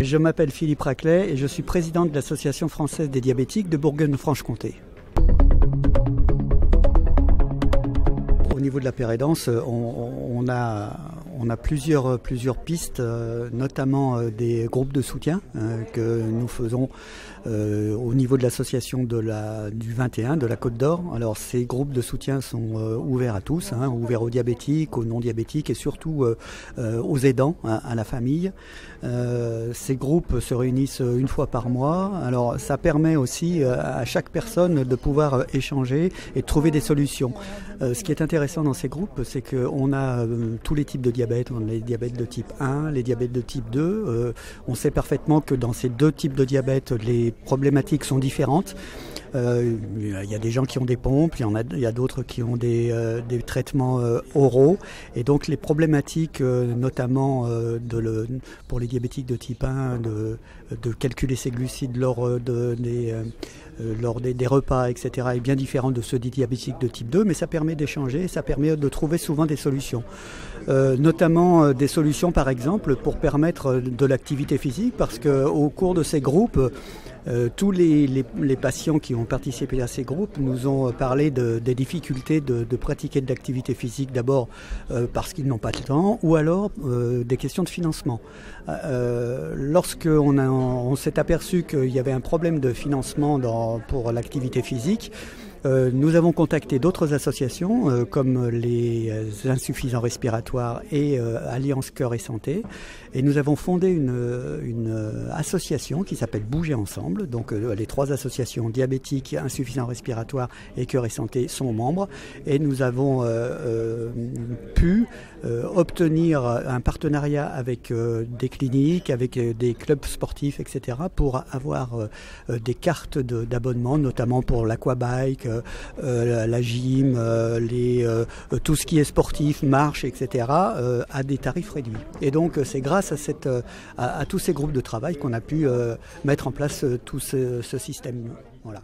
Je m'appelle Philippe Raclet et je suis président de l'Association française des diabétiques de Bourgogne-Franche-Comté. Au niveau de la pérédance, on a plusieurs pistes, notamment des groupes de soutien que nous faisons au niveau de l'association du 21, de la Côte d'Or. Alors ces groupes de soutien sont ouverts à tous, ouverts aux diabétiques, aux non-diabétiques et surtout aux aidants, à la famille. Ces groupes se réunissent une fois par mois. Alors ça permet aussi à chaque personne de pouvoir échanger et de trouver des solutions. Ce qui est intéressant dans ces groupes, c'est qu'on a tous les types de diabète. On a les diabètes de type 1, les diabètes de type 2. On sait parfaitement que dans ces deux types de diabète, les problématiques sont différentes. Il y a des gens qui ont des pompes, il y a d'autres qui ont des traitements oraux. Et donc les problématiques, notamment pour les diabétiques de type 1, de calculer ses glucides lors des repas, etc., est bien différent de ceux des diabétiques de type 2, mais ça permet d'échanger, ça permet de trouver souvent des solutions. Notamment des solutions, par exemple, pour permettre de l'activité physique, parce qu'au cours de ces groupes, tous les patients qui ont participé à ces groupes nous ont parlé des difficultés de pratiquer de l'activité physique, d'abord parce qu'ils n'ont pas le temps, ou alors des questions de financement. Lorsqu'on s'est aperçu qu'il y avait un problème de financement pour l'activité physique, nous avons contacté d'autres associations comme les insuffisants respiratoires et Alliance Cœur et Santé, et nous avons fondé une association qui s'appelle Bouger Ensemble. Donc les trois associations diabétiques, insuffisants respiratoires et Cœur et Santé sont membres, et nous avons pu obtenir un partenariat avec des cliniques, avec des clubs sportifs, etc., pour avoir des cartes d'abonnement, notamment pour l'aquabike, la gym, tout ce qui est sportif, marche, etc., à des tarifs réduits. Et donc c'est grâce à tous ces groupes de travail qu'on a pu mettre en place tout ce système. Voilà.